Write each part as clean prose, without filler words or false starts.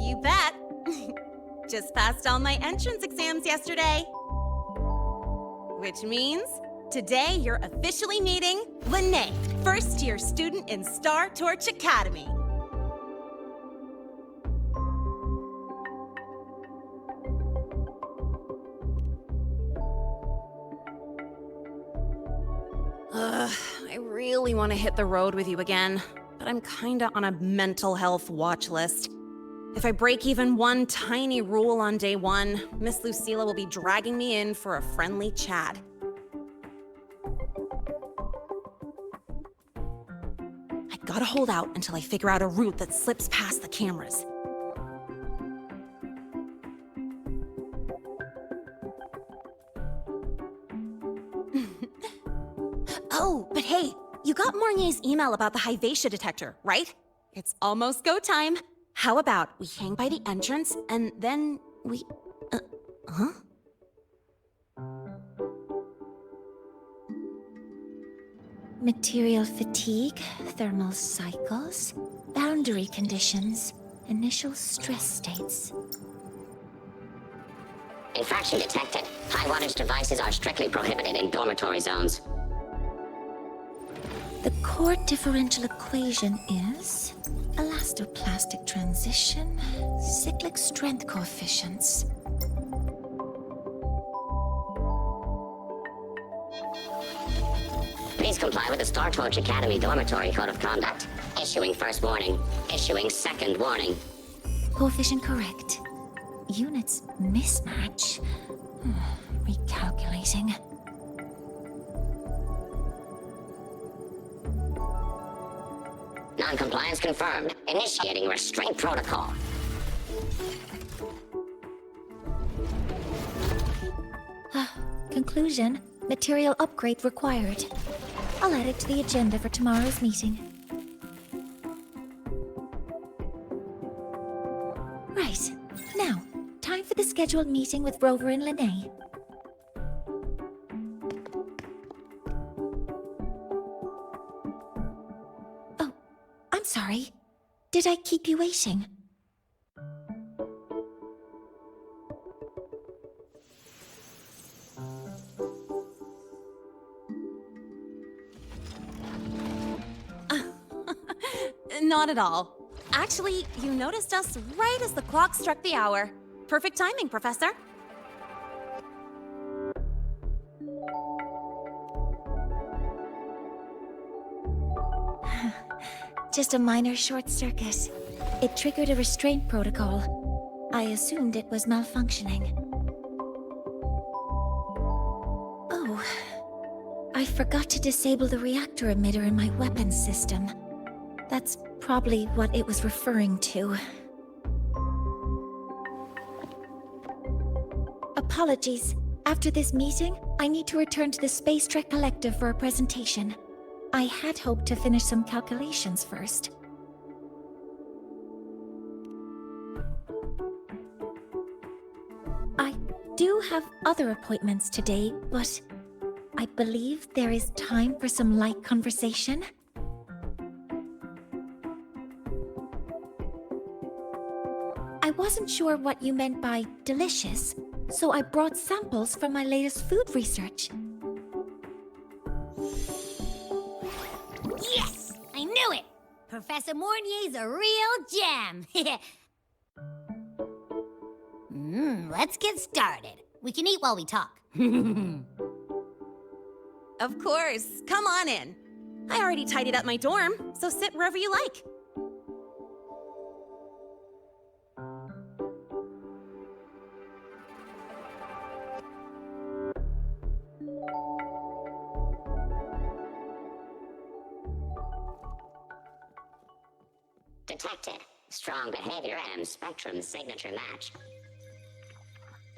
You bet. Just passed all my entrance exams yesterday. Which means today you're officially meeting Monye, first-year student in Startorch Academy. I really want to hit the road with you again, but I'm kinda on a mental health watch list. If I break even one tiny rule on day one, Miss Lucilla will be dragging me in for a friendly chat. I gotta hold out until I figure out a route that slips past the cameras. Oh, but hey, you got Mornye's email about the Hyvatia detector, right? It's almost go time. How about we hang by the entrance and then we... huh? Material fatigue, thermal cycles, boundary conditions, initial stress states. Infraction detected. High wattage devices are strictly prohibited in dormitory zones. The core differential equation is elastoplastic transition, cyclic strength coefficients. Please comply with the Startorch Academy Dormitory Code of Conduct. Issuing first warning. Issuing second warning. Coefficient correct. Units mismatch. Recalculating. Non-compliance confirmed. Initiating restraint protocol. Conclusion. Material upgrade required. I'll add it to the agenda for tomorrow's meeting. Right. Now, time for the scheduled meeting with Rover and Lene. Oh, I'm sorry. Did I keep you waiting? Not at all. Actually, you noticed us right as the clock struck the hour. Perfect timing, Professor. Just a minor short circuit. It triggered a restraint protocol. I assumed it was malfunctioning. Oh, I forgot to disable the reactor emitter in my weapons system. That's probably what it was referring to. Apologies. After this meeting, I need to return to the Space Trek Collective for a presentation. I had hoped to finish some calculations first. I do have other appointments today, but I believe there is time for some light conversation. I wasn't sure what you meant by delicious, so I brought samples from my latest food research. Yes! I knew it! Professor Mornye's a real gem! Let's get started. We can eat while we talk. Of course. Come on in. I already tidied up my dorm, so sit wherever you like. Detected. Strong behavior and spectrum signature match.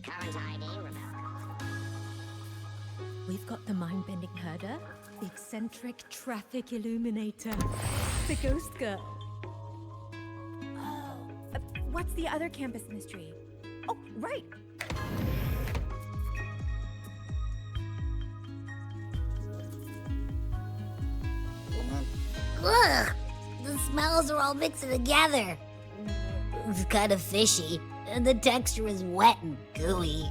Current ID revealed. We've got the mind-bending herder, the eccentric traffic illuminator, the ghost girl. Oh, what's the other campus mystery? Oh, right! Ugh! The smells are all mixing together. It's kind of fishy, and the texture is wet and gooey.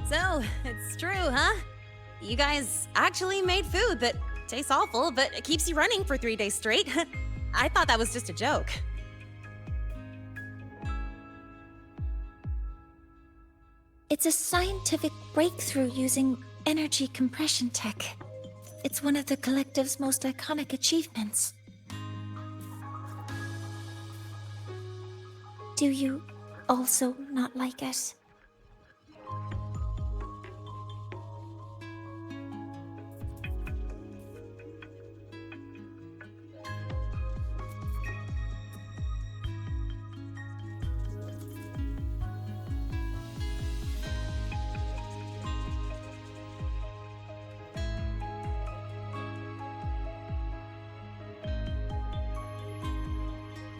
So, it's true, huh? You guys actually made food that tastes awful, but it keeps you running for 3 days straight. I thought that was just a joke. It's a scientific breakthrough using energy compression tech. It's one of the collective's most iconic achievements. Do you also not like it?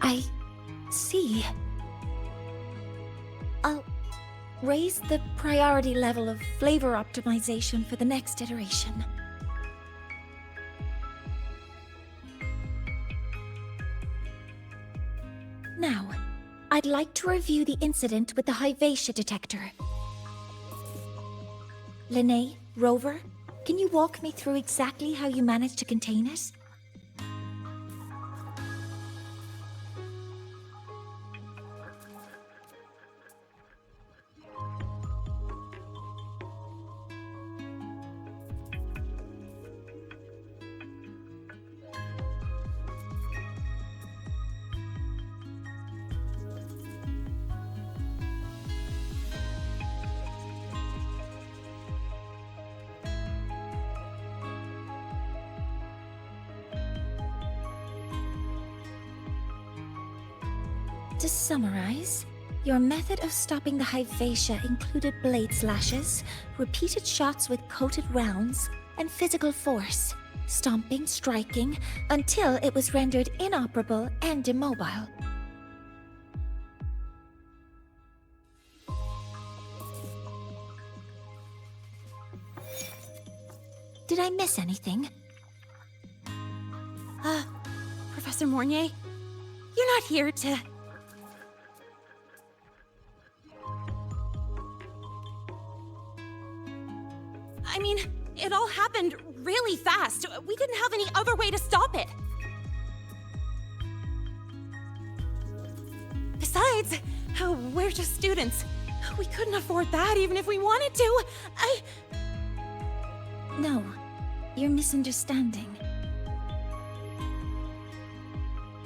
I see. I'll raise the priority level of flavor optimization for the next iteration. Now, I'd like to review the incident with the Hyvatia detector. Linnae, Rover, can you walk me through exactly how you managed to contain it? To summarize, your method of stopping the Hyvatia included blade slashes, repeated shots with coated rounds, and physical force, stomping, striking, until it was rendered inoperable and immobile. Did I miss anything? Professor Mornye, you're not here to... I mean, it all happened really fast. We didn't have any other way to stop it. Besides, we're just students. We couldn't afford that even if we wanted to. No, you're misunderstanding.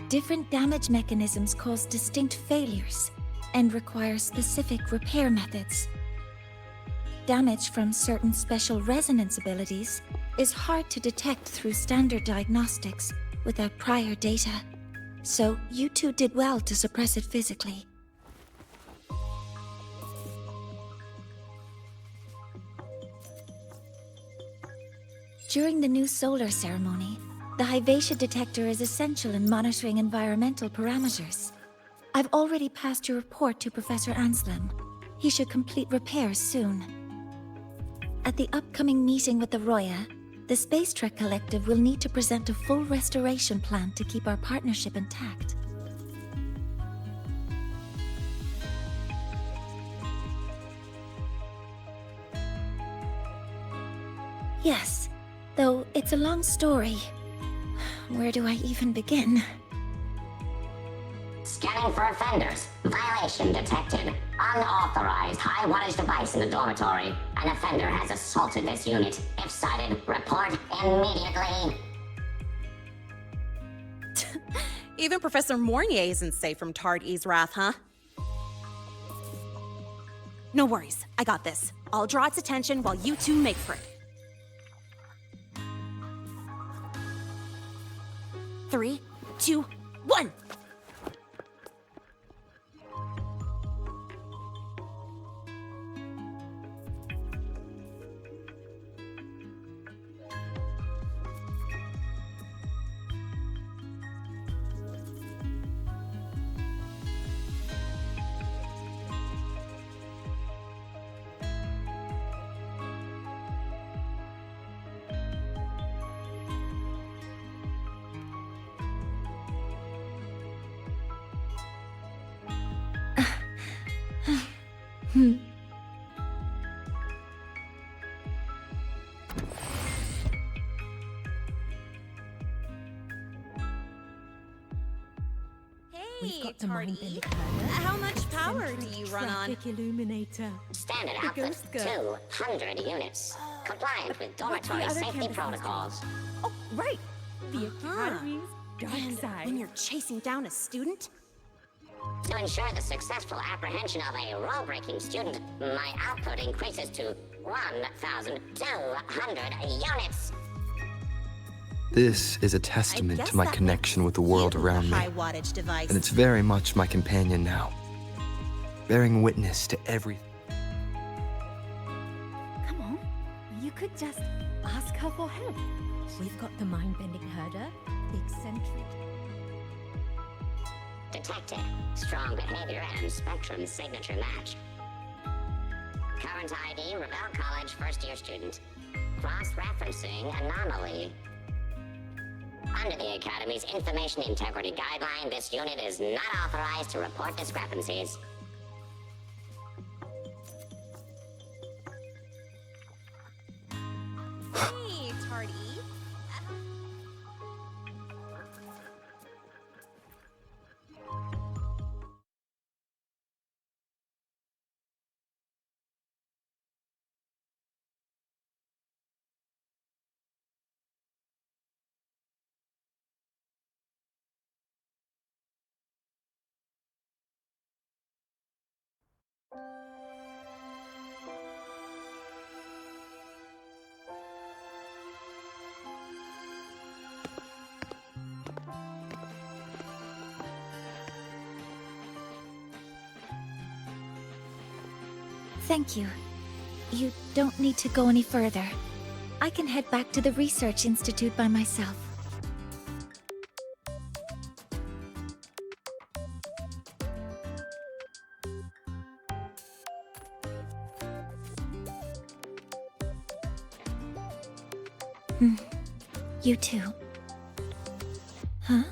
Different damage mechanisms cause distinct failures and require specific repair methods. Damage from certain special resonance abilities is hard to detect through standard diagnostics without prior data, so you two did well to suppress it physically. During the new solar ceremony, the Hyvatia detector is essential in monitoring environmental parameters. I've already passed your report to Professor Anselm. He should complete repairs soon. At the upcoming meeting with the Roya, the Space Trek Collective will need to present a full restoration plan to keep our partnership intact. Yes, though it's a long story. Where do I even begin? Scanning for offenders. Violation detected. Unauthorized high wattage device in the dormitory. An offender has assaulted this unit. If sighted, report immediately. Even Professor Mornye isn't safe from Tard E's wrath, huh? No worries, I got this. I'll draw its attention while you two make for it. 3, 2, 1! We've got the Tardy. mind-bending herder, How much power do eccentric you run on? traffic illuminator, Standard the output, ghost girl. 200 units. Compliant with the dormitory other safety campus protocols. Oh, right. The Academy's dark And side. when you're chasing down a student? To ensure the successful apprehension of a rule-breaking student, my output increases to 1,200 units. This is a testament to my connection with the world around me, High wattage device. and it's very much my companion now, bearing witness to everything. Come on, you could just ask her for help. We've got the mind-bending herder, the eccentric. Detected. Strong behavior and spectrum signature match. Current ID, Rebel College first-year student. Cross-referencing anomaly. Under the Academy's Information Integrity Guideline, this unit is not authorized to report discrepancies. Hey, Tardy. Thank you. You don't need to go any further. I can head back to the Research Institute by myself. You too. Huh?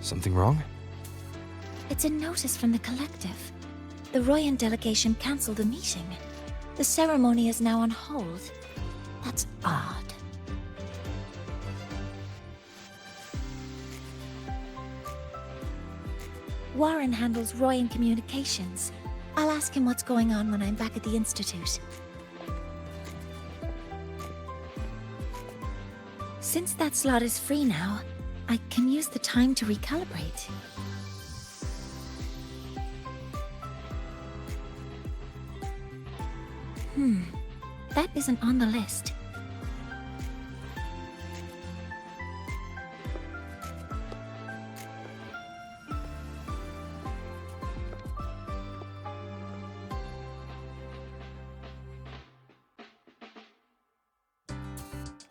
Something wrong? It's a notice from the collective. The Royan delegation cancelled the meeting. The ceremony is now on hold. That's odd. Warren handles Royan communications. I'll ask him what's going on when I'm back at the Institute. Since that slot is free now, I can use the time to recalibrate. That isn't on the list.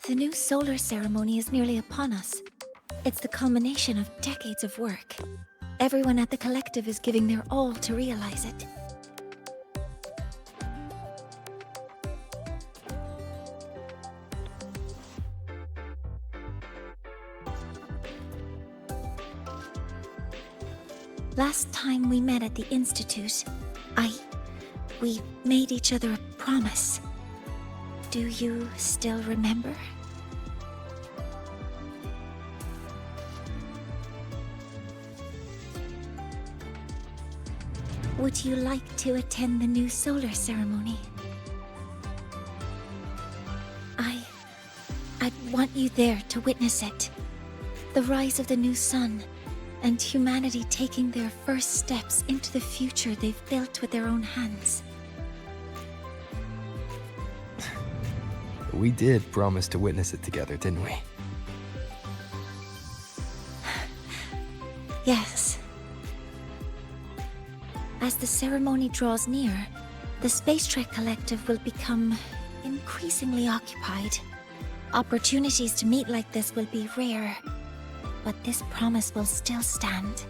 The new solar ceremony is nearly upon us. It's the culmination of decades of work. Everyone at the collective is giving their all to realize it. Last time we met at the Institute, we made each other a promise. Do you still remember? Would you like to attend the new solar ceremony? I'd want you there to witness it. The rise of the new sun, and humanity taking their first steps into the future they've built with their own hands. We did promise to witness it together, didn't we? Yes. As the ceremony draws near, the Space Trek Collective will become increasingly occupied. Opportunities to meet like this will be rare, but this promise will still stand.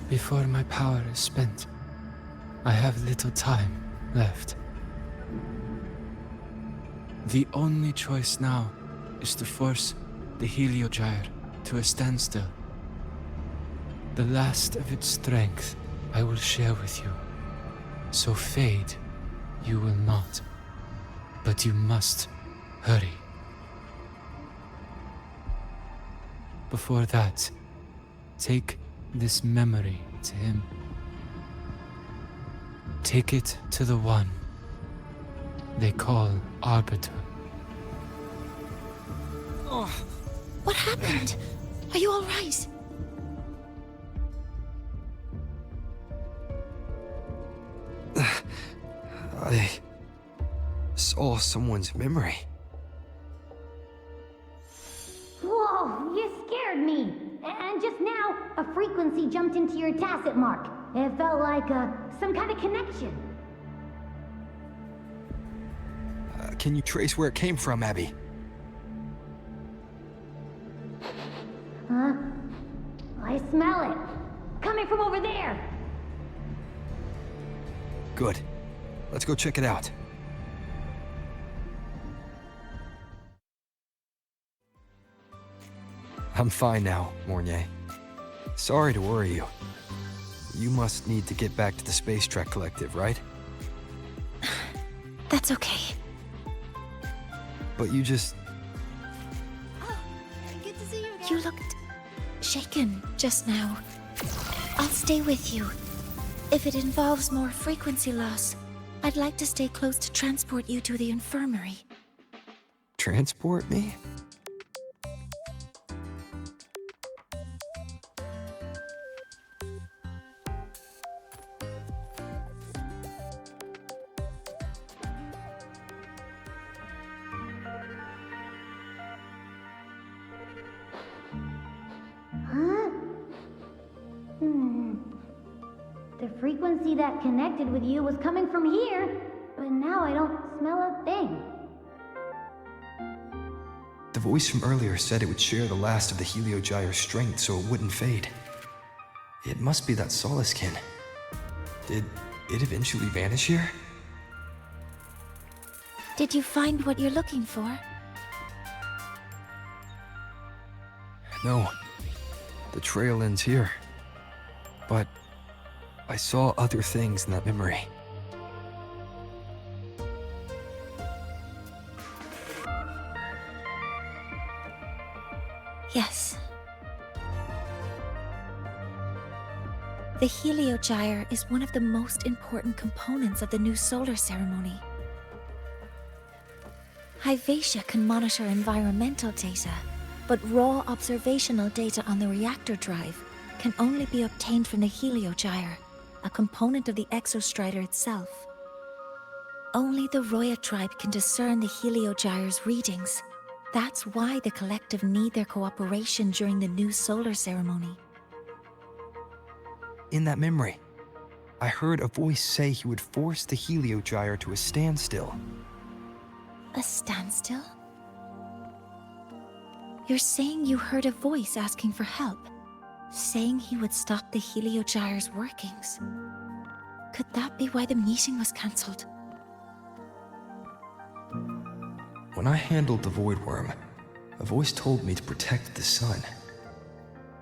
Before my power is spent, I have little time left. The only choice now is to force the Heliogyre to a standstill. The last of its strength I will share with you. So fade, you will not. But you must hurry. Before that, take this memory to him. Take it to the one they call Arbiter. Oh, what happened? Are you all right? I saw someone's memory. Whoa, you scared me. And just now, a frequency jumped into your tacit mark. It felt like some kind of connection. Can you trace where it came from, Abby? Huh? I smell it. Coming from over there. Good. Let's go check it out. I'm fine now, Mornye. Sorry to worry you. You must need to get back to the Space Trek Collective, right? That's okay. But you just... Good to see you again. You looked shaken just now. I'll stay with you. If it involves more frequency loss, I'd like to stay close to transport you to the infirmary. Transport me? Huh? The frequency that connected with you was coming from here, but now I don't smell a thing. The voice from earlier said it would share the last of the Heliogyre's strength so it wouldn't fade. It must be that Solaskin. Did it eventually vanish here? Did you find what you're looking for? No. The trail ends here. But I saw other things in that memory. Yes. The Heliogyre is one of the most important components of the new solar ceremony. Hyvatia can monitor environmental data, but raw observational data on the reactor drive can only be obtained from the Heliogyre, a component of the exostrider itself. Only the Roya tribe can discern the Heliogyre's readings. That's why the collective need their cooperation during the new solar ceremony. In that memory, I heard a voice say he would force the Heliogyre to a standstill. A standstill? You're saying you heard a voice asking for help, saying he would stop the Heliogyre's workings. Could that be why the meeting was cancelled? When I handled the Void Worm, a voice told me to protect the sun.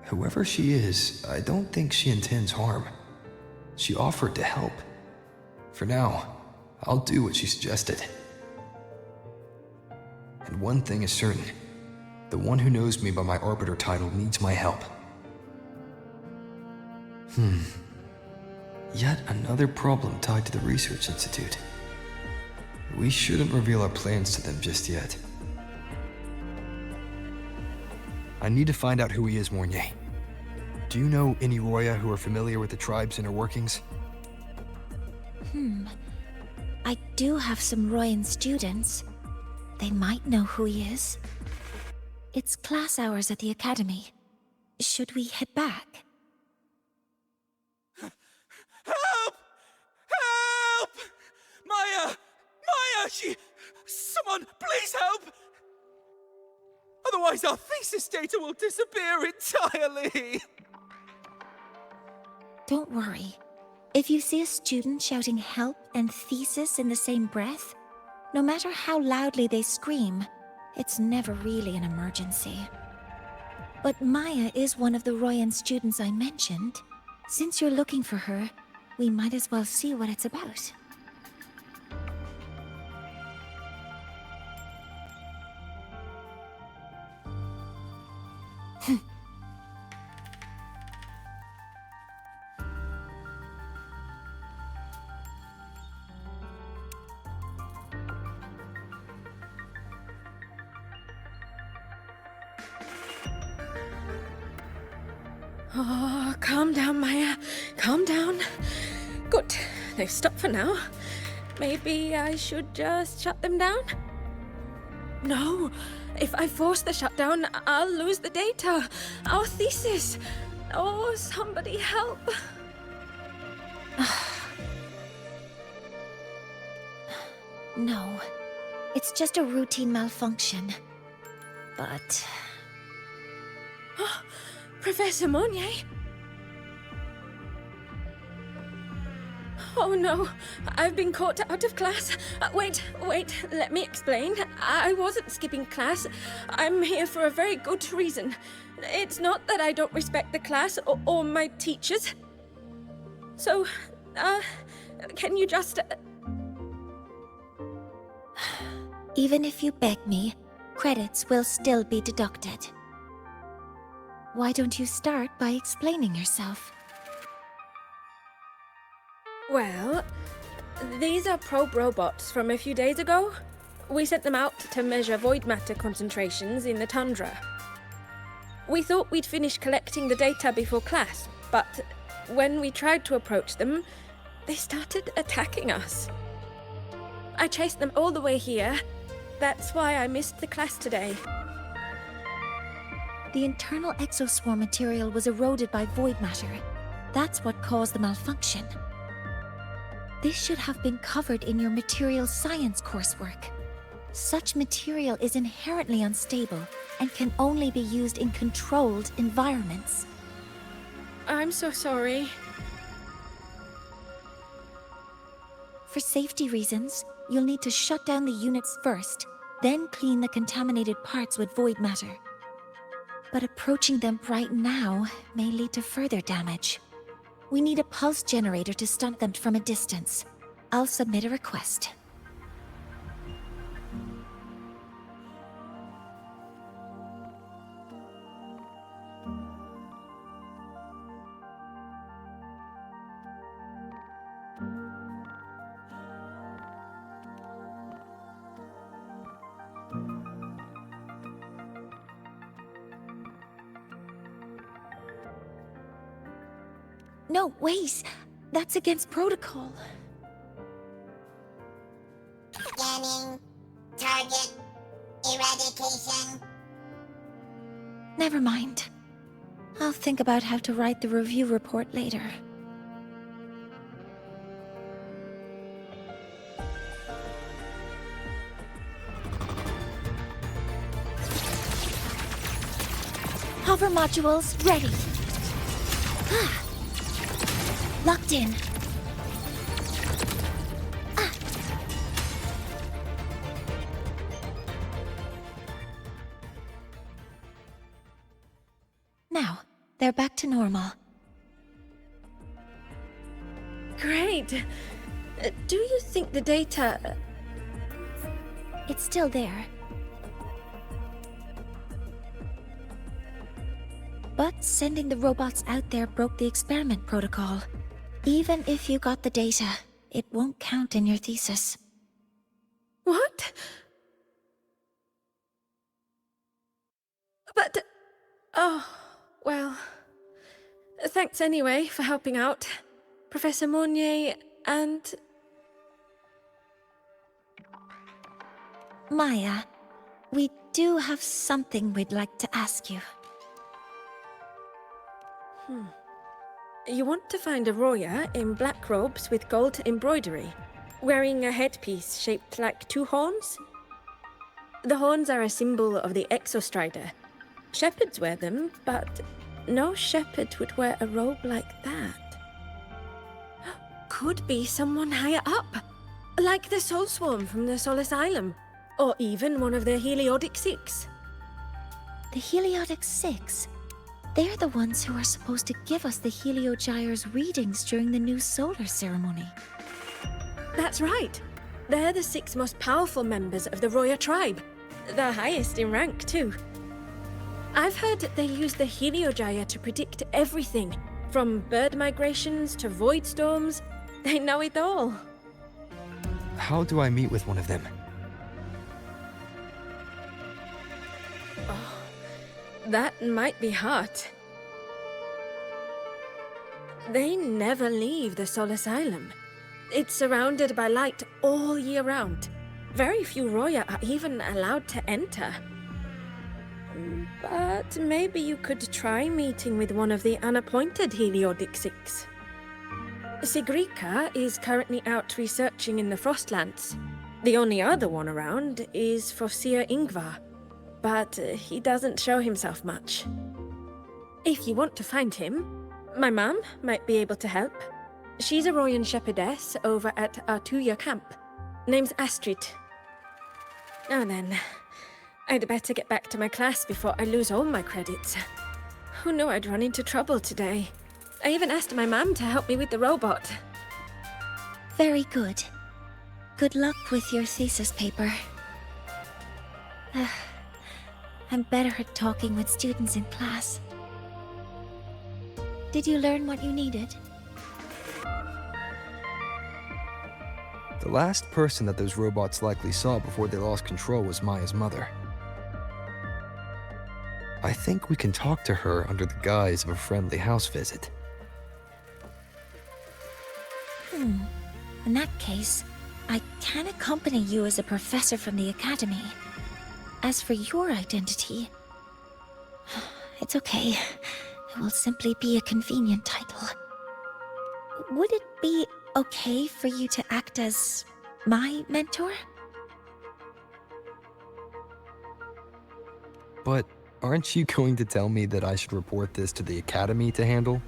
Whoever she is, I don't think she intends harm. She offered to help. For now, I'll do what she suggested. And one thing is certain. The one who knows me by my Arbiter title needs my help. Yet another problem tied to the Research Institute. We shouldn't reveal our plans to them just yet. I need to find out who he is, Mornye. Do you know any Roya who are familiar with the tribe's inner workings? I do have some Royan students. They might know who he is. It's class hours at the academy. Should we head back? Help! Help! Maya! Maya! Someone, please help! Otherwise our thesis data will disappear entirely! Don't worry. If you see a student shouting help and thesis in the same breath, no matter how loudly they scream, it's never really an emergency. But Maya is one of the Royan students I mentioned. Since you're looking for her, we might as well see what it's about. Oh, calm down, Maya. Calm down. Good. They've stopped for now. Maybe I should just shut them down? No. If I force the shutdown, I'll lose the data. Our thesis. Oh, somebody help. No. It's just a routine malfunction. But... Professor Monye? Oh no, I've been caught out of class. Wait, let me explain. I wasn't skipping class. I'm here for a very good reason. It's not that I don't respect the class or my teachers. So, can you just... Even if you beg me, credits will still be deducted. Why don't you start by explaining yourself? Well, these are probe robots from a few days ago. We sent them out to measure void matter concentrations in the tundra. We thought we'd finish collecting the data before class, but when we tried to approach them, they started attacking us. I chased them all the way here. That's why I missed the class today. The internal exoswarm material was eroded by void matter. That's what caused the malfunction. This should have been covered in your material science coursework. Such material is inherently unstable and can only be used in controlled environments. I'm so sorry. For safety reasons, you'll need to shut down the units first, then clean the contaminated parts with void matter. But approaching them right now may lead to further damage. We need a pulse generator to stun them from a distance. I'll submit a request. No, wait! That's against protocol. Scanning. Target. Eradication. Never mind. I'll think about how to write the review report later. Hover modules ready. Locked in. Now, they're back to normal. Great. Do you think the data... It's still there. But sending the robots out there broke the experiment protocol. Even if you got the data, it won't count in your thesis. What? But... Oh, well... Thanks anyway for helping out, Professor Monye and... Maya, we do have something we'd like to ask you. You want to find a Roya in black robes with gold embroidery, wearing a headpiece shaped like two horns? The horns are a symbol of the exostrider. Shepherds wear them, but no shepherd would wear a robe like that. could be someone higher up, like the Soul Swarm from the Soul Asylum, or even one of the Heliodic Six. The Heliodic Six? They're the ones who are supposed to give us the Heliogyre's readings during the new solar ceremony. That's right. They're the 6 most powerful members of the Roya tribe. The highest in rank, too. I've heard that they use the Heliogyre to predict everything, from bird migrations to void storms. They know it all. How do I meet with one of them? That might be hard. They never leave the Soul Asylum. It's surrounded by light all year round. Very few Roya are even allowed to enter. But maybe you could try meeting with one of the unappointed Heliodic Six. Sigrika is currently out researching in the Frostlands. The only other one around is Fosir Ingvar, but he doesn't show himself much. If you want to find him, my mum might be able to help. She's a Royan shepherdess over at Artuya camp. Name's Astrid. Now then, I'd better get back to my class before I lose all my credits. Who knew I'd run into trouble today? I even asked my mum to help me with the robot. Very good. Good luck with your thesis paper. I'm better at talking with students in class. Did you learn what you needed? The last person that those robots likely saw before they lost control was Maya's mother. I think we can talk to her under the guise of a friendly house visit. In that case, I can accompany you as a professor from the academy. As for your identity, it's okay. It will simply be a convenient title. Would it be okay for you to act as my mentor? But aren't you going to tell me that I should report this to the academy to handle?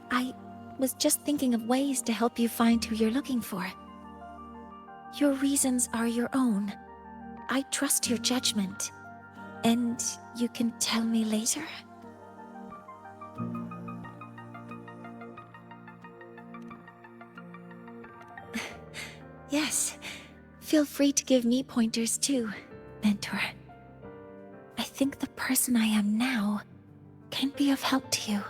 I was just thinking of ways to help you find who you're looking for. Your reasons are your own. I trust your judgment. And you can tell me later? Yes. Feel free to give me pointers too, mentor. I think the person I am now can be of help to you.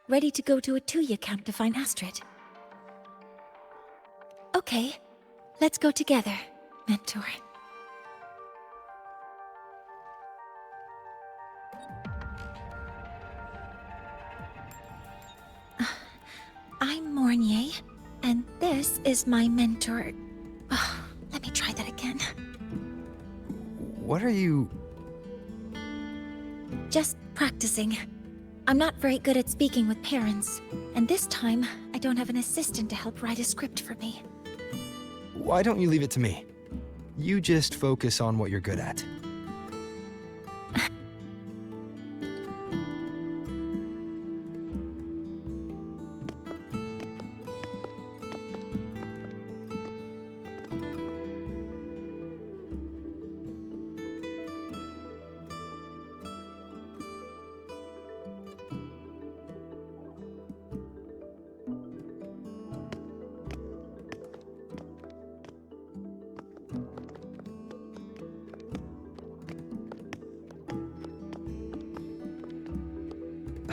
Ready to go to a Tuya camp to find Astrid? Okay, let's go together, mentor. I'm Mornye, and this is my mentor. Let me try that again. What are you... Just practicing. I'm not very good at speaking with parents, and this time, I don't have an assistant to help write a script for me. Why don't you leave it to me? You just focus on what you're good at.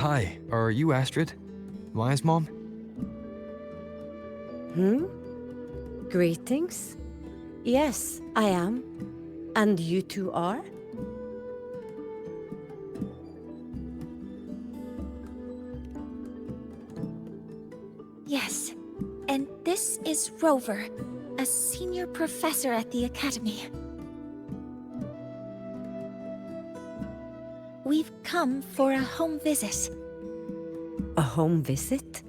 Hi, are you Astrid? Maya's mom? Greetings. Yes, I am. And you two are? Yes, and this is Rover, a senior professor at the Academy. We've come for a home visit. A home visit?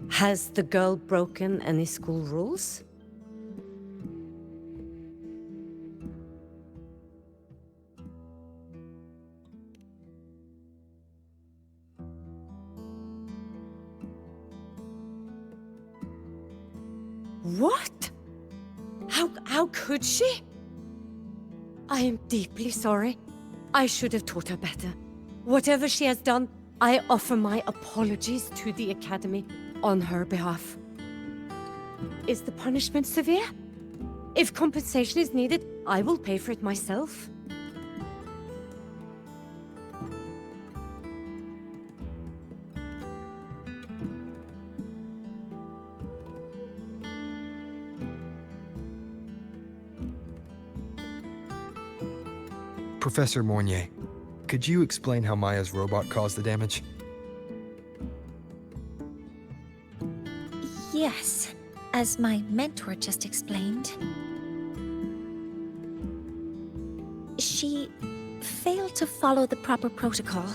Has the girl broken any school rules? What? How could she? I am deeply sorry. I should have taught her better. Whatever she has done, I offer my apologies to the Academy on her behalf. Is the punishment severe? If compensation is needed, I will pay for it myself. Professor Mornye, could you explain how Maya's robot caused the damage? Yes, as my mentor just explained. She failed to follow the proper protocol.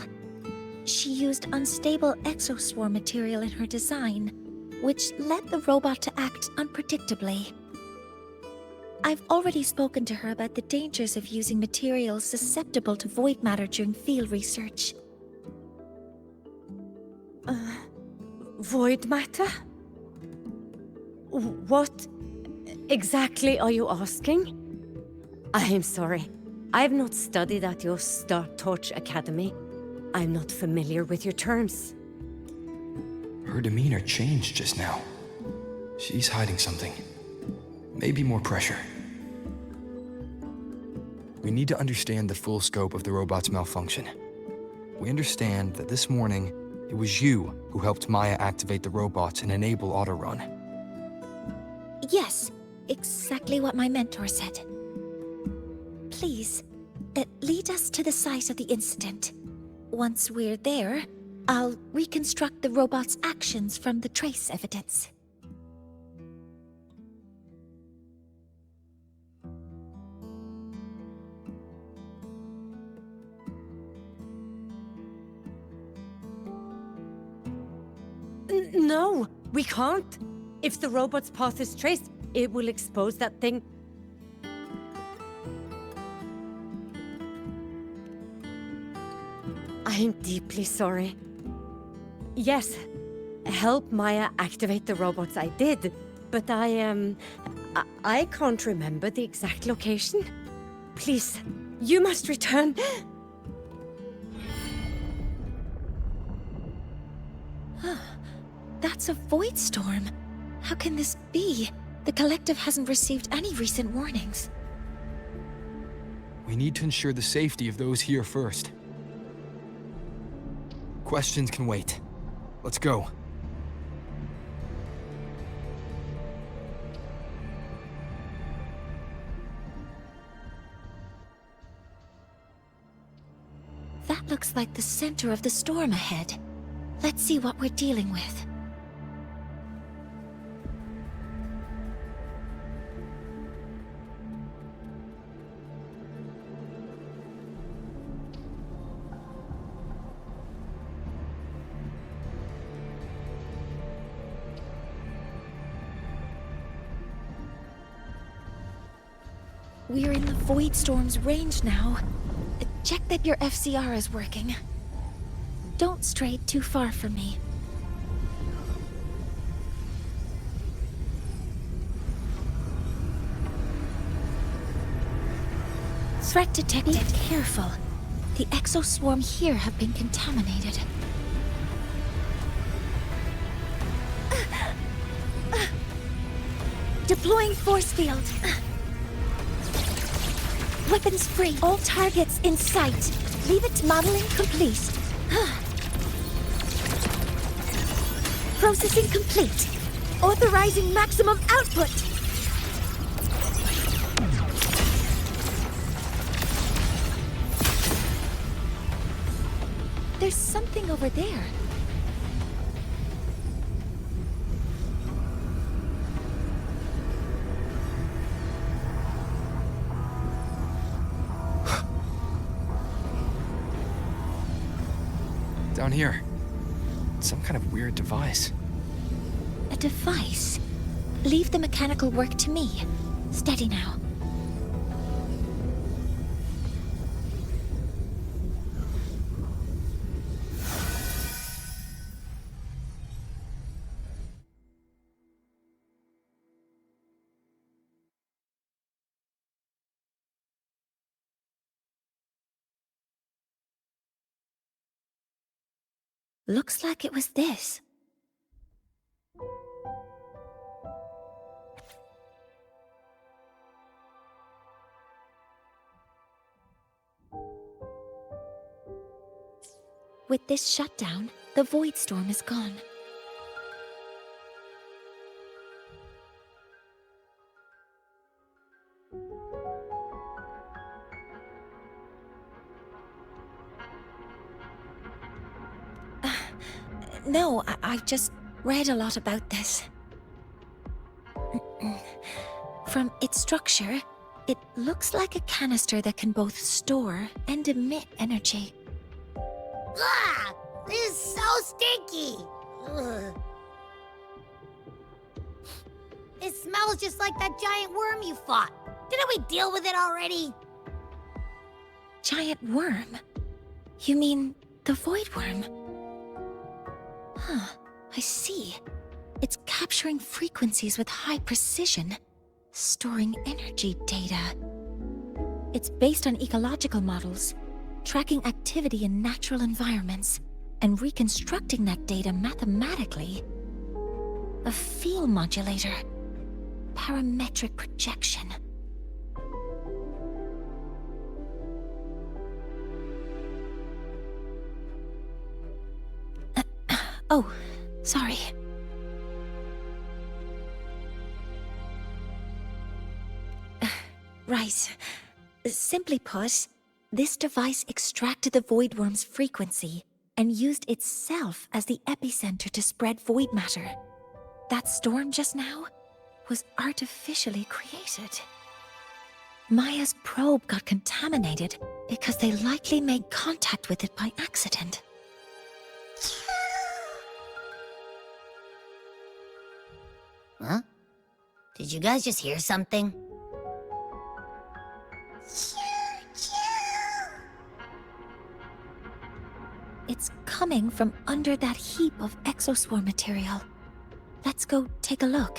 She used unstable exoswarm material in her design, which led the robot to act unpredictably. I've already spoken to her about the dangers of using materials susceptible to void matter during field research. Void matter? What exactly are you asking? I am sorry. I have not studied at your Startorch Academy. I'm not familiar with your terms. Her demeanor changed just now. She's hiding something. Maybe more pressure. We need to understand the full scope of the robot's malfunction. We understand that this morning, it was you who helped Maya activate the robots and enable autorun. Yes, exactly what my mentor said. Please, lead us to the site of the incident. Once we're there, I'll reconstruct the robot's actions from the trace evidence. No, we can't. If the robot's path is traced, it will expose that thing. I am deeply sorry. Yes, help Maya activate the robots I did, but I can't remember the exact location. Please, you must return. That's a void storm. How can this be? The collective hasn't received any recent warnings. We need to ensure the safety of those here first. Questions can wait. Let's go. That looks like the center of the storm ahead. Let's see what we're dealing with. We're in the Void Storm's range now. Check that your FCR is working. Don't stray too far from me. Threat detected. Be careful. The exoswarm here have been contaminated. Deploying force field. Weapons free. All targets in sight. Leave it modeling complete. Processing complete. Authorizing maximum output. There's something over there. Down here. Some kind of weird device. A device? Leave the mechanical work to me. Steady now. Looks like it was this. With this shutdown, the void storm is gone. No, I just read a lot about this. From its structure, it looks like a canister that can both store and emit energy. Ugh! This is so stinky! Ugh. It smells just like that giant worm you fought. Didn't we deal with it already? Giant worm? You mean the void worm? Huh, I see. It's capturing frequencies with high precision, storing energy data. It's based on ecological models, tracking activity in natural environments, and reconstructing that data mathematically. A field modulator. Parametric projection. Oh, sorry. Right. Simply put, this device extracted the void worm's frequency and used itself as the epicenter to spread void matter. That storm just now was artificially created. Maya's probe got contaminated because they likely made contact with it by accident. Huh? Did you guys just hear something? It's coming from under that heap of exoswarm material. Let's go take a look.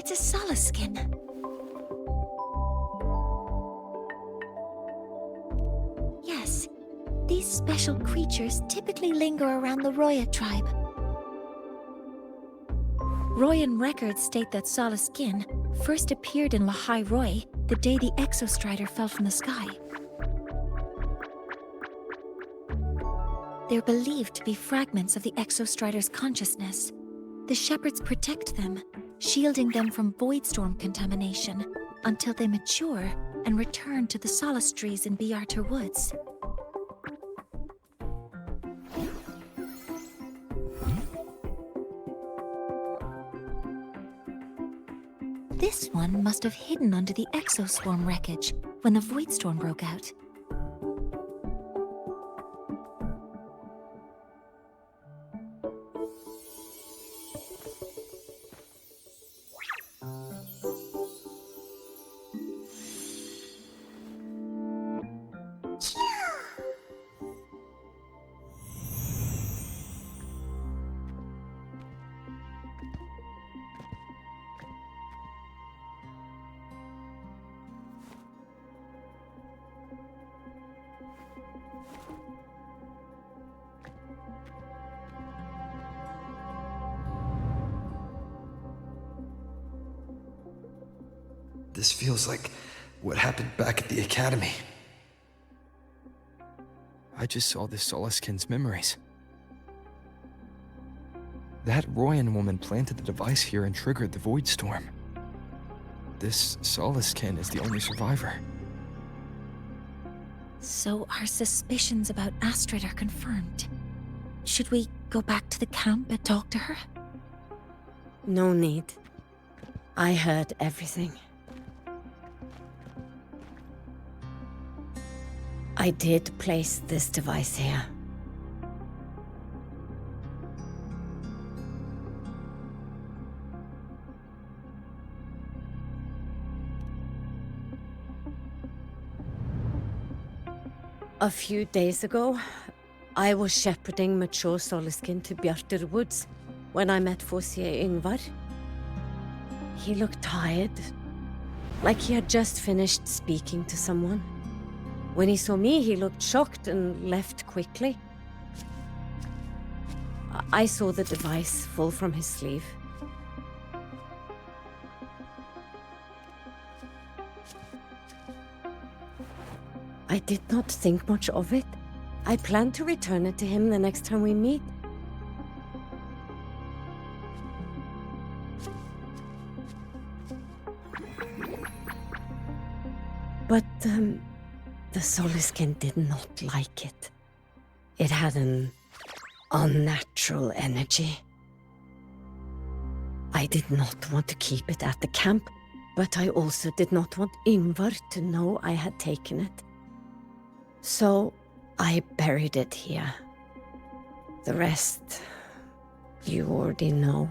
It's a Solace skin. Yes, these special creatures typically linger around the Roya tribe. Royan records state that Solace skin first appeared in Lahai Roy the day the Exostrider fell from the sky. They're believed to be fragments of the Exostrider's consciousness. The shepherds protect them, shielding them from void storm contamination until they mature and return to the Solace trees in Biarter Woods. This one must have hidden under the exoswarm wreckage when the void storm broke out. This feels like what happened back at the academy. I just saw the Soliskin's memories. That Royan woman planted the device here and triggered the Void Storm. This Soliskin is the only survivor. So our suspicions about Astrid are confirmed. Should we go back to the camp and talk to her? No need. I heard everything. I did place this device here. A few days ago, I was shepherding mature Soliskin to Bjartur Woods when I met Fossier Ingvar. He looked tired, like he had just finished speaking to someone. When he saw me, he looked shocked and left quickly. I saw the device fall from his sleeve. I did not think much of it. I plan to return it to him the next time we meet. But, the Soliskin did not like it. It had an unnatural energy. I did not want to keep it at the camp, but I also did not want Ingvar to know I had taken it. So I buried it here. The rest, you already know.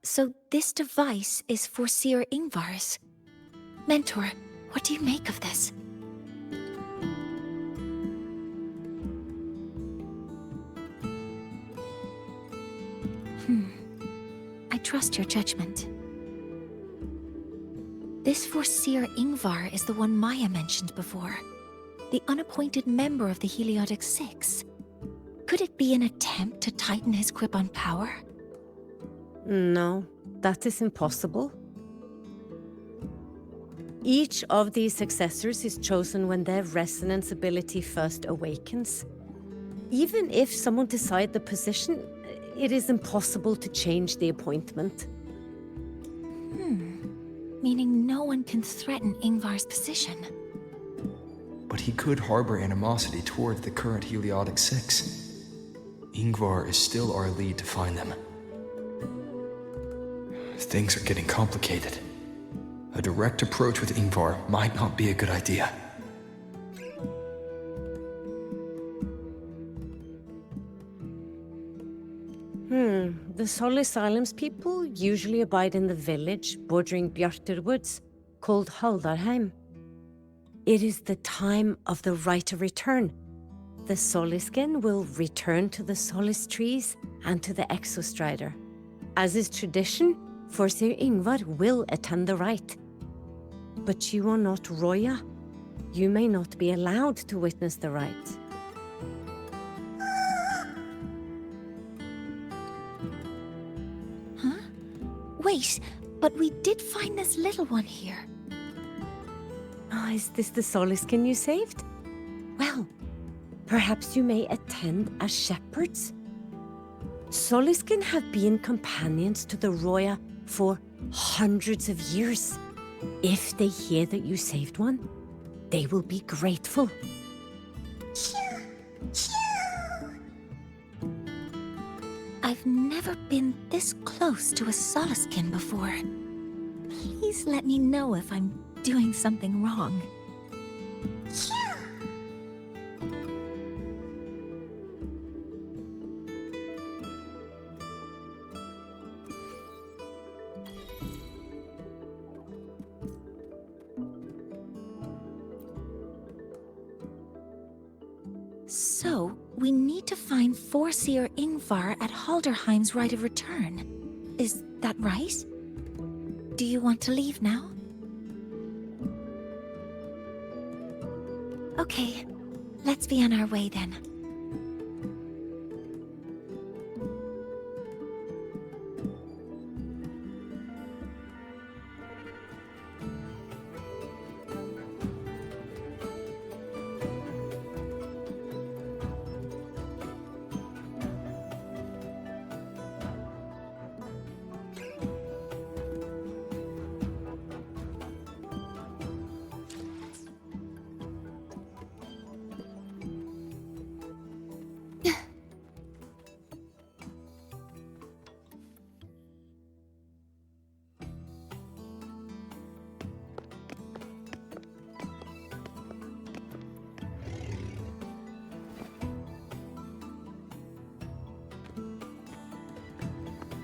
So this device is for Seer Ingvar's. Mentor, what do you make of this? I trust your judgment. This Forseer Ingvar is the one Maya mentioned before. The unappointed member of the Heliotic Six. Could it be an attempt to tighten his grip on power? No, that is impossible. Each of these successors is chosen when their resonance ability first awakens. Even if someone decides the position, it is impossible to change the appointment. Meaning no one can threaten Ingvar's position. But he could harbor animosity toward the current Heliotic Six. Ingvar is still our lead to find them. Things are getting complicated. A direct approach with Ingvar might not be a good idea. The Solis Islands people usually abide in the village bordering Bjartur Woods, called Haldarheim. It is the time of the right of return. The Soliskin will return to the Solis trees and to the Exostrider. As is tradition, Forseer Ingvar will attend the rite. But you are not Roya. You may not be allowed to witness the rite. Wait, but we did find this little one here. Is this the Soliskin you saved? Well, perhaps you may attend as shepherds. Soliskin have been companions to the Roya for hundreds of years. If they hear that you saved one, they will be grateful. I've never been this close to a Soliskin before. Please let me know if I'm doing something wrong. So, we need to find Forseer Ingvar at Halderheim's right of return. Is that right? Do you want to leave now? Okay, let's be on our way then.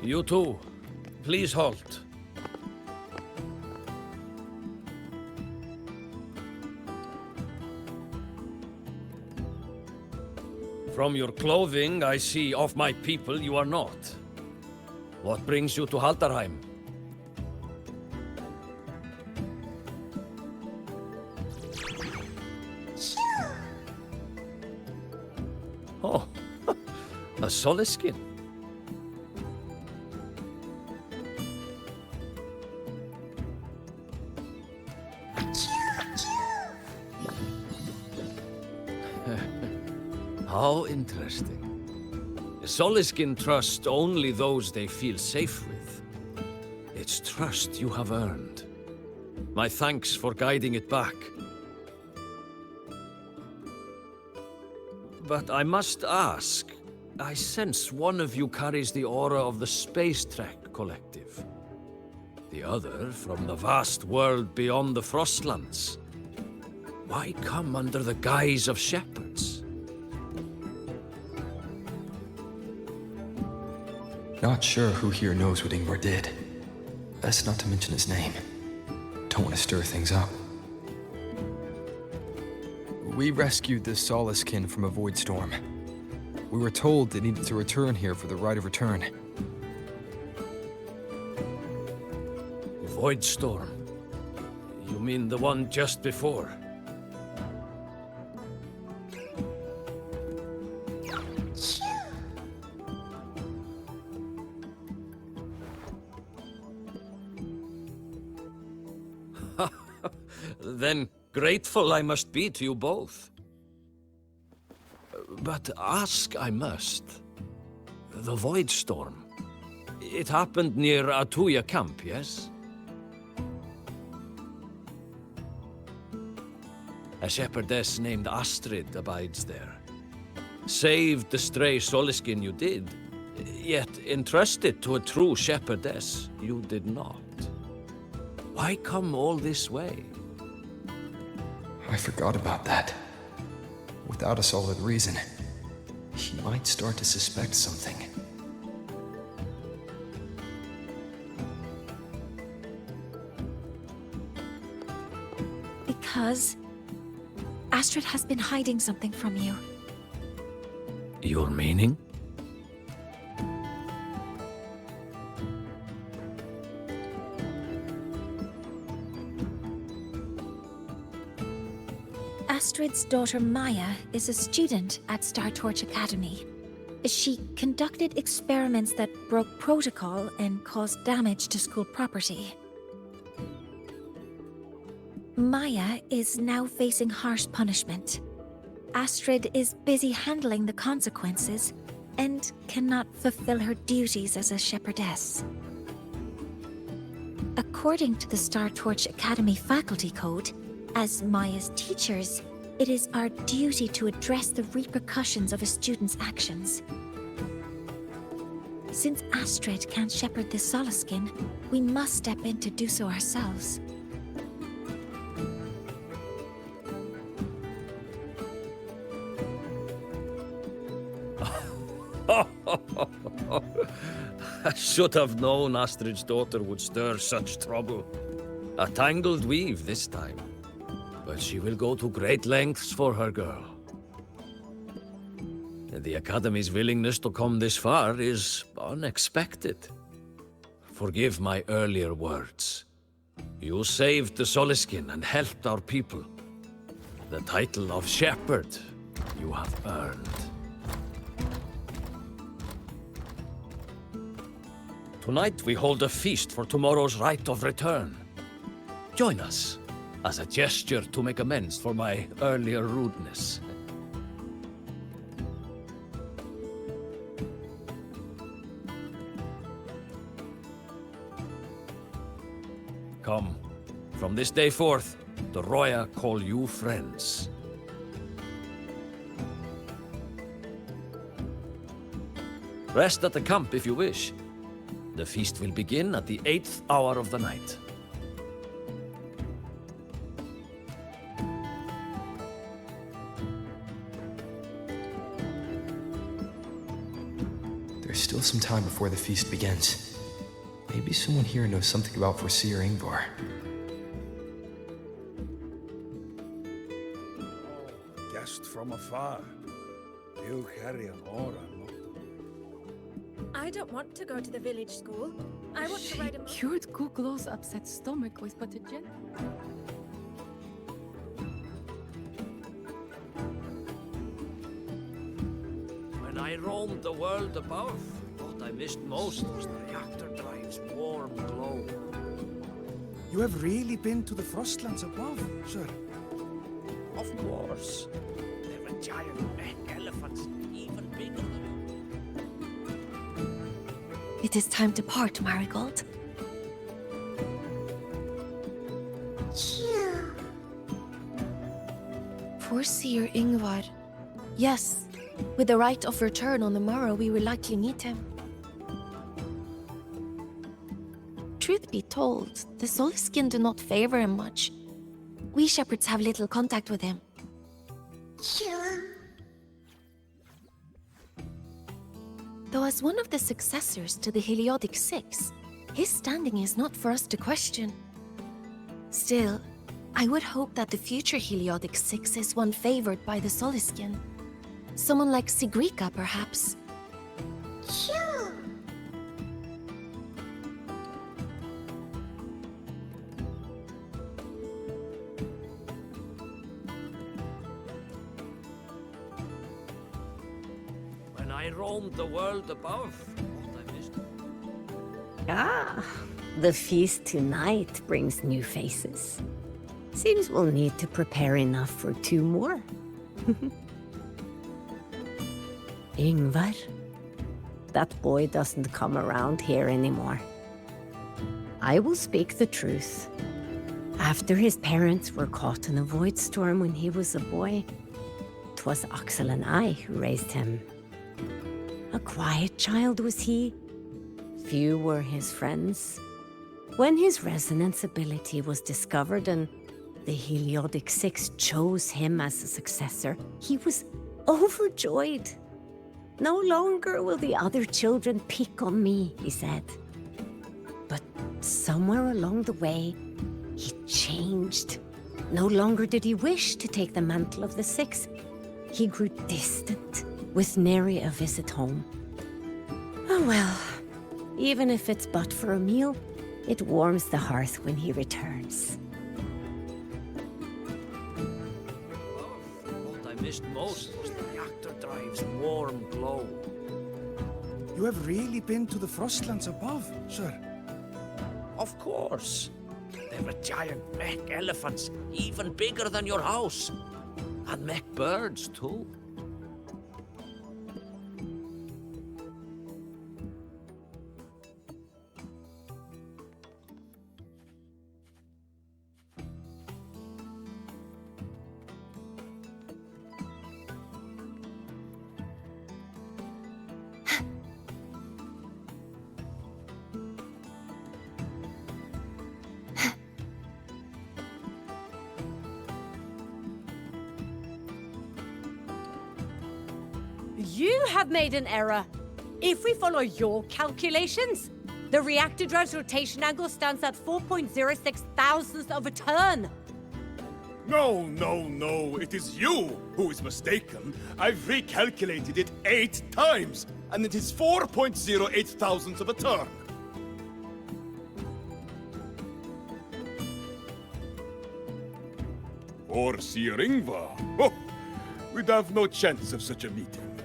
You two, please halt. From your clothing, I see of my people you are not. What brings you to Haldarheim? Oh, a Soleskin. How interesting. Soleskin trust only those they feel safe with. It's trust you have earned. My thanks for guiding it back. But I must ask, I sense one of you carries the aura of the Space Trek Collective. The other from the vast world beyond the Frostlands. Why come under the guise of shepherds? Not sure who here knows what Ingvar did. Best not to mention his name. Don't want to stir things up. We rescued this Soleskin from a void storm. We were told they needed to return here for the rite of return. Void storm? You mean the one just before? Then grateful I must be to you both. But ask I must. The Void Storm. It happened near Atuya camp, yes? A shepherdess named Astrid abides there. Saved the stray Soleskin you did, yet entrusted to a true shepherdess you did not. Why come all this way? I forgot about that. Without a solid reason, he might start to suspect something. Because Astrid has been hiding something from you. Your meaning? Astrid's daughter Maya is a student at Startorch Academy. She conducted experiments that broke protocol and caused damage to school property. Maya is now facing harsh punishment. Astrid is busy handling the consequences and cannot fulfill her duties as a shepherdess. According to the Startorch Academy faculty code, as Maya's teachers, it is our duty to address the repercussions of a student's actions. Since Astrid can't shepherd this Soleskin, we must step in to do so ourselves. I should have known Astrid's daughter would stir such trouble. A tangled weave this time. But she will go to great lengths for her girl. The Academy's willingness to come this far is unexpected. Forgive my earlier words. You saved the Soleskin and helped our people. The title of shepherd you have earned. Tonight we hold a feast for tomorrow's rite of return. Join us, as a gesture to make amends for my earlier rudeness. Come, from this day forth, the Roya call you friends. Rest at the camp if you wish. The feast will begin at the 8th hour of the night. There's still some time before the feast begins. Maybe someone here knows something about Foreseer Ingvar. Guest from afar. You carry an aura, not I don't want to go to the village school. I want to ride a Cured Google's upset stomach with but a gentle. When I roamed the world above, what I missed most was the reactor drive's warm glow. You have really been to the Frostlands above, sir? Of course. There were giant mech elephants, even bigger than... It is time to part, Marigold. Foreseer Ingvar. Yes, with the right of return on the morrow, we will likely meet him. Truth be told, the Soliskin do not favor him much. We shepherds have little contact with him. Though as one of the successors to the Heliodic Six, his standing is not for us to question. Still, I would hope that the future Heliodic Six is one favored by the Soliskin. Someone like Sigrika, perhaps. When I roamed the world above, what I missed... Ah, the feast tonight brings new faces. Seems we'll need to prepare enough for 2 more. Ingvar? That boy doesn't come around here anymore. I will speak the truth. After his parents were caught in a void storm when he was a boy, 'twas Axel and I who raised him. A quiet child was he. Few were his friends. When his resonance ability was discovered and the Heliodic Six chose him as a successor, he was overjoyed. No longer will the other children pick on me, he said. But somewhere along the way, he changed. No longer did he wish to take the mantle of the Six. He grew distant, with nary a visit home. Oh well, even if it's but for a meal, it warms the hearth when he returns. What I missed most was the reactor drive's warm glow. You have really been to the Frostlands above, sir? Of course. There were giant mech elephants, even bigger than your house. And mech birds, too. You have made an error. If we follow your calculations, the reactor drive's rotation angle stands at 4.06 thousandths of a turn. No, it is you who is mistaken. I've recalculated it 8 times, and it is 4.08 thousandths of a turn. Or Seer Ingvar? Oh, we'd have no chance of such a meeting.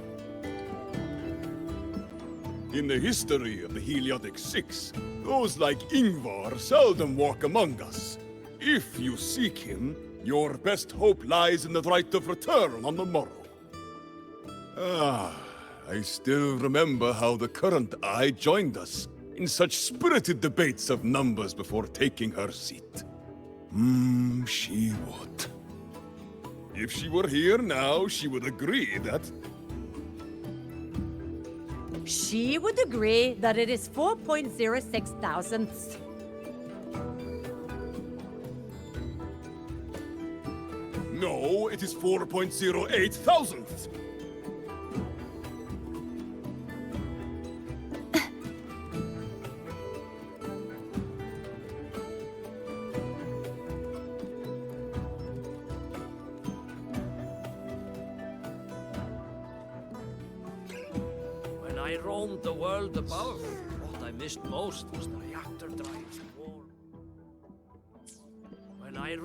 In the history of the Heliotic Six, those like Ingvar seldom walk among us. If you seek him, your best hope lies in the right of return on the morrow. Ah, I still remember how the current eye joined us in such spirited debates of numbers before taking her seat. She would. If she were here now, she would agree that... She would agree that it is 4.06 thousandths. No, it is 4.08 thousandths. When I roamed the world above, what I missed most was the reactor drives and war. When I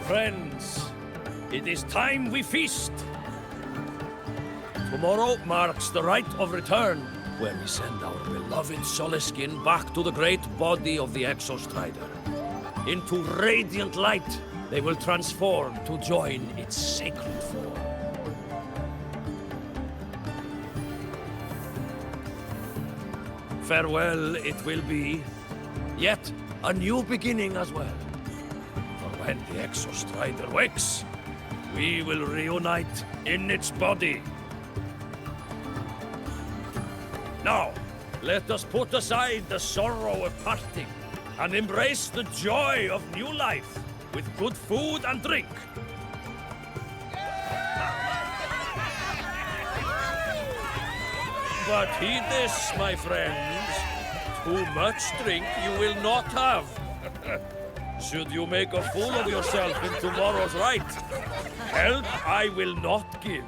Friends, it is time we feast. Tomorrow marks the rite of return, where we send our beloved Soleskin back to the great body of the Exostrider. Into radiant light, they will transform to join its sacred form. Farewell it will be, yet a new beginning as well. When the Exostrider wakes, we will reunite in its body. Now, let us put aside the sorrow of parting and embrace the joy of new life with good food and drink. But heed this, my friends. Too much drink you will not have. Should you make a fool of yourself in tomorrow's rite, help I will not give.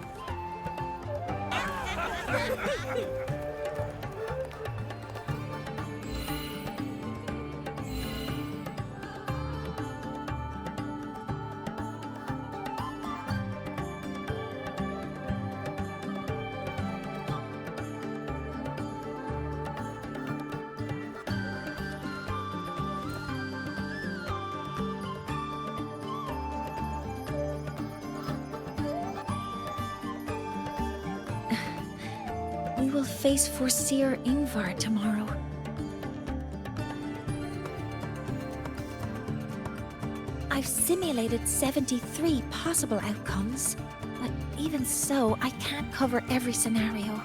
We will face Seer Ingvar tomorrow. I've simulated 73 possible outcomes, but even so, I can't cover every scenario.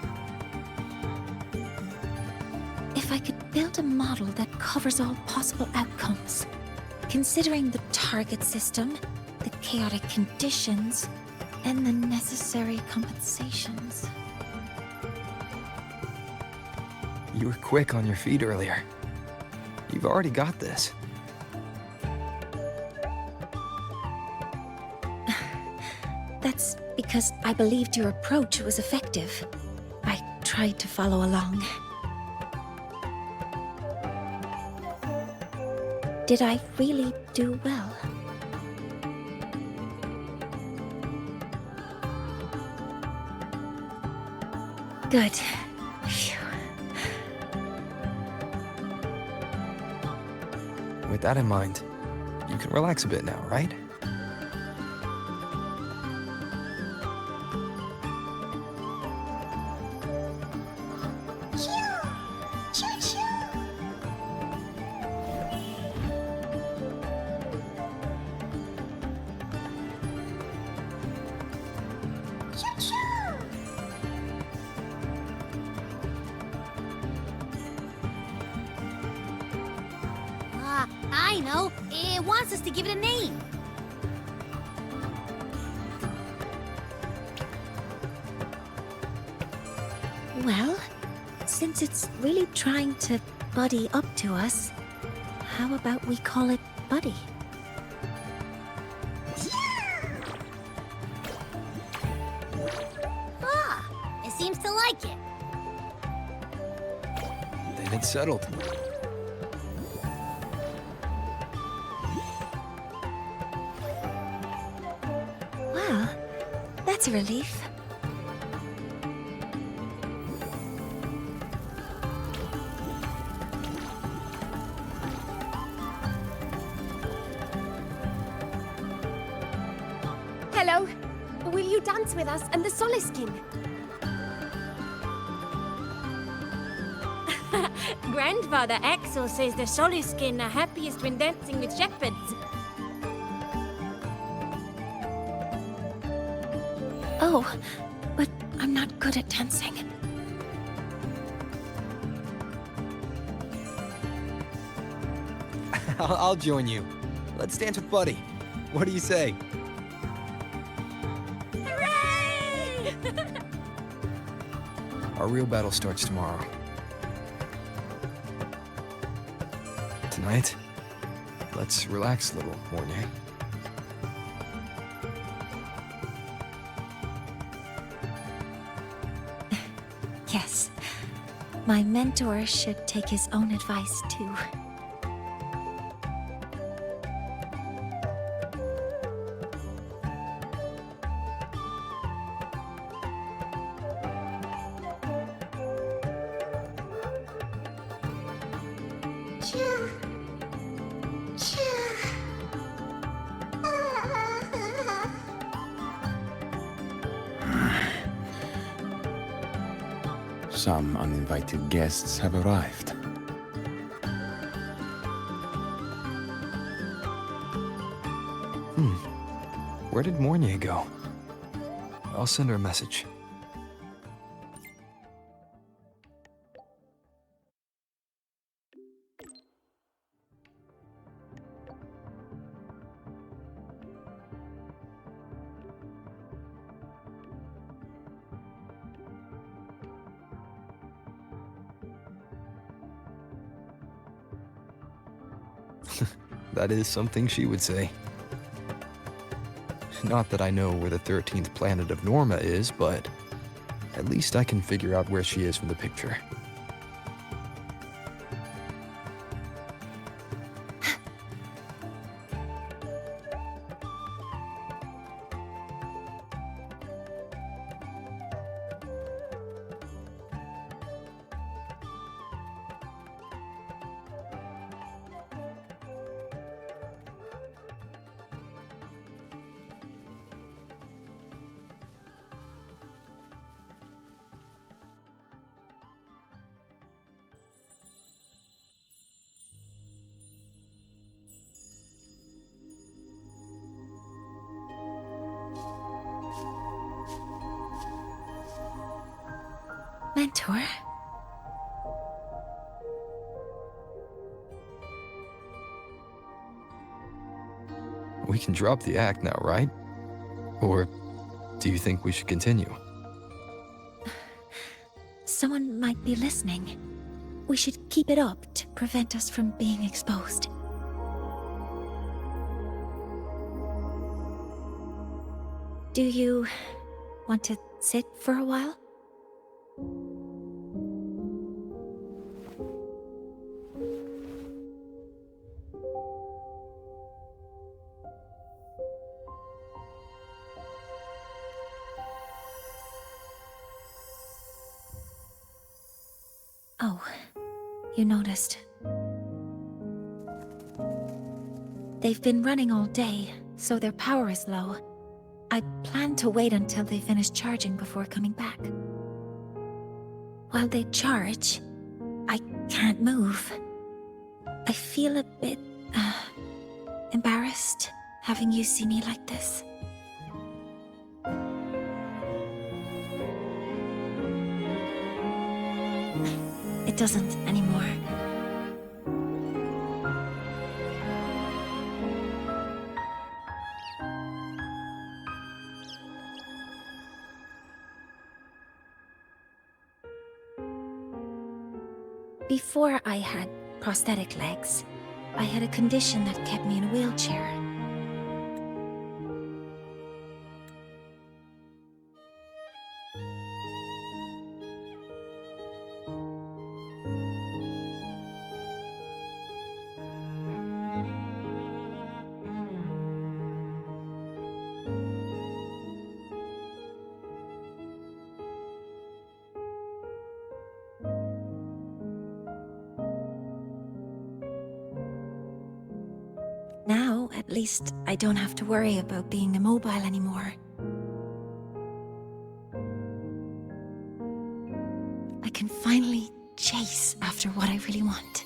If I could build a model that covers all possible outcomes, considering the target system, the chaotic conditions, and the necessary compensations. You were quick on your feet earlier. You've already got this. That's because I believed your approach was effective. I tried to follow along. Did I really do well? Good. Phew. With that in mind, you can relax a bit now, right? I know. It wants us to give it a name. Well, since it's really trying to buddy up to us, how about we call it Buddy? Ah, it seems to like it. Then it's settled. Well, that's a relief. Hello. Will you dance with us and the Soliskin? Grandfather Axel says the Soliskin are happiest when dancing with shepherds. Oh, but I'm not good at dancing. I'll join you. Let's dance with Buddy. What do you say? Hooray! Our real battle starts tomorrow. Tonight, let's relax a little, Mornye. Yes. My mentor should take his own advice, too. Some uninvited guests have arrived. Where did Mornye go? I'll send her a message. That is something she would say. Not that I know where the 13th planet of Norma is, but at least I can figure out where she is from the picture. Mentor? We can drop the act now, right? Or do you think we should continue? Someone might be listening. We should keep it up to prevent us from being exposed. Do you want to sit for a while? Oh, you noticed. They've been running all day, so their power is low. I plan to wait until they finish charging before coming back. While they charge, I can't move. I feel a bit, embarrassed having you see me like this. doesn't anymore. Before I had prosthetic legs, I had a condition that kept me in a wheelchair. Now, at least, I don't have to worry about being immobile anymore. I can finally chase after what I really want.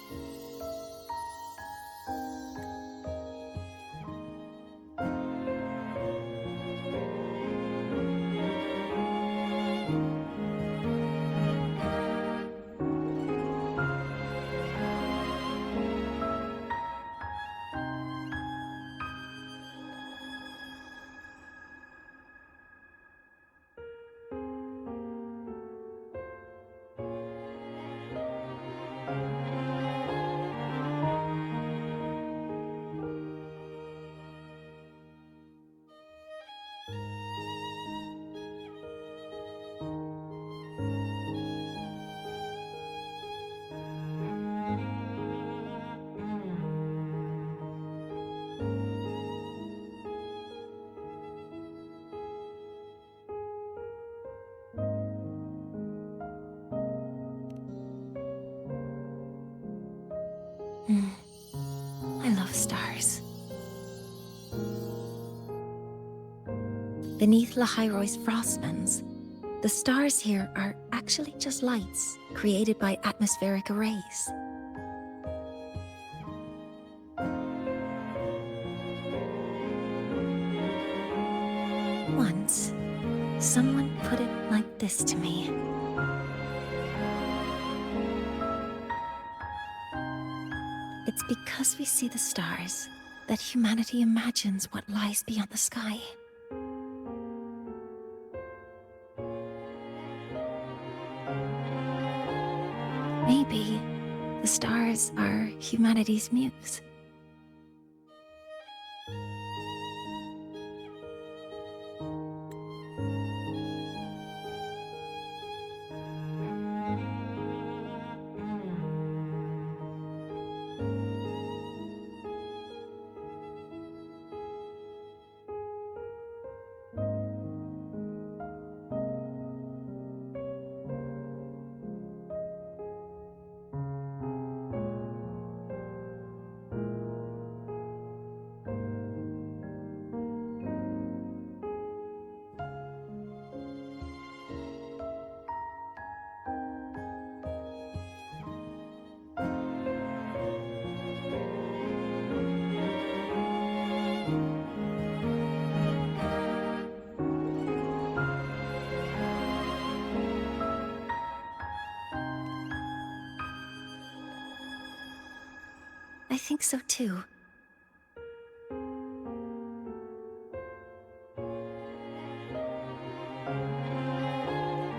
I love stars. Beneath Lahairoy's frostlands, the stars here are actually just lights created by atmospheric arrays. Once, someone put it like this to me. It's because we see the stars that humanity imagines what lies beyond the sky. Maybe the stars are humanity's muse. I think so too.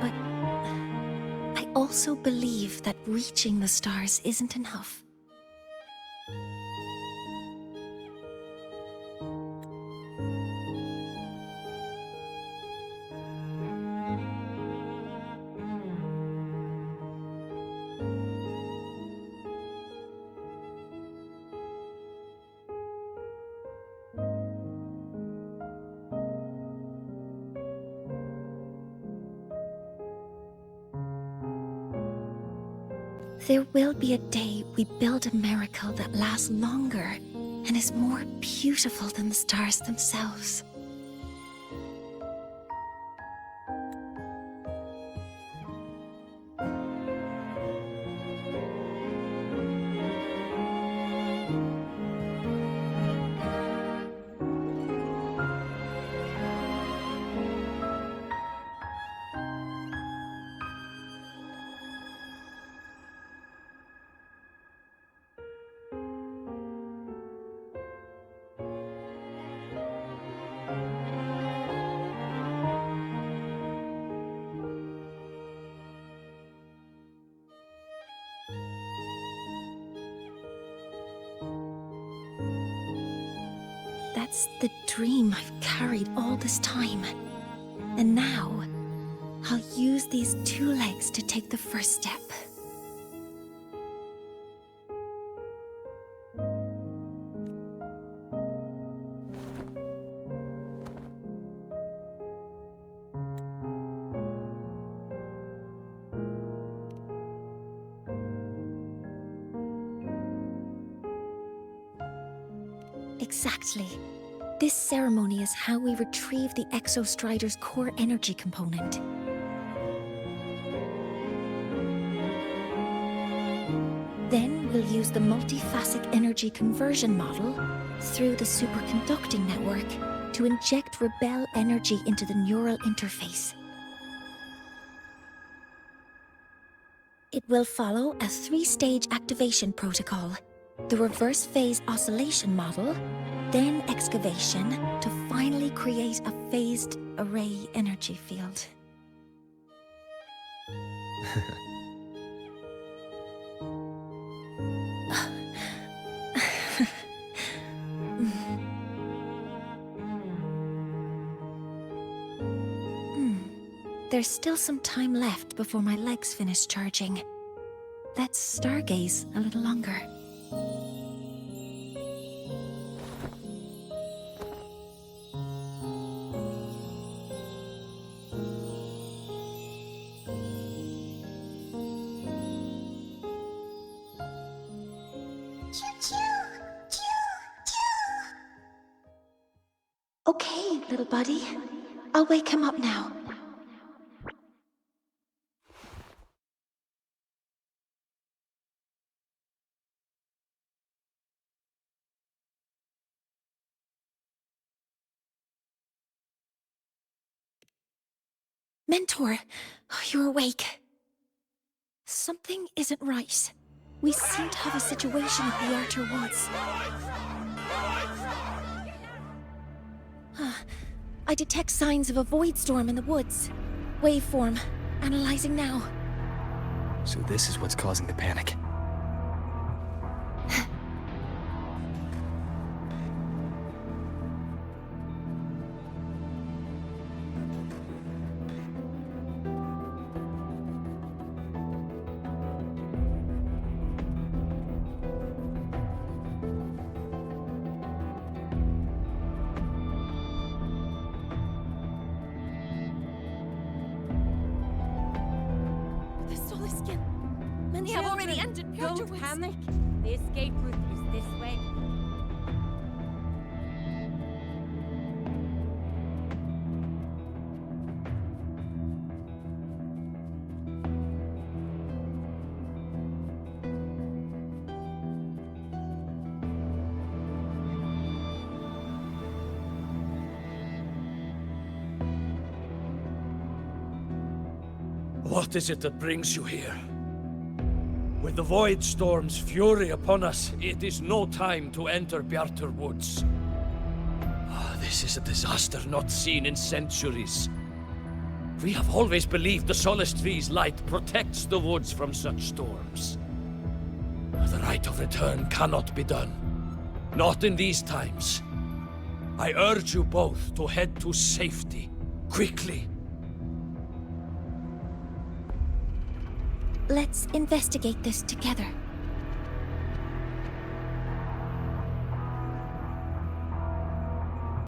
But I also believe that reaching the stars isn't enough. There will be a day we build a miracle that lasts longer and is more beautiful than the stars themselves. That's the dream I've carried all this time. And now, I'll use these 2 legs to take the first step. Exactly. This ceremony is how we retrieve the Exostrider's core energy component. Then we'll use the multiphasic energy conversion model through the superconducting network to inject rebel energy into the neural interface. It will follow a 3-stage activation protocol. The reverse phase oscillation model, then excavation to finally create a phased array energy field. There's still some time left before my legs finish charging. Let's stargaze a little longer. Okay, little buddy. I'll wake him up now. Mentor, you're awake. Something isn't right. We seem to have a situation at the Outer Woods. I detect signs of a void storm in the woods. Waveform. Analyzing now. So this is what's causing the panic. Don't panic. The escape route is this way. What is it that brings you here? With the Void Storm's fury upon us, it is no time to enter Bjartur Woods. This is a disaster not seen in centuries. We have always believed the Solace Tree's light protects the woods from such storms. The rite of return cannot be done. Not in these times. I urge you both to head to safety, quickly. Let's investigate this together.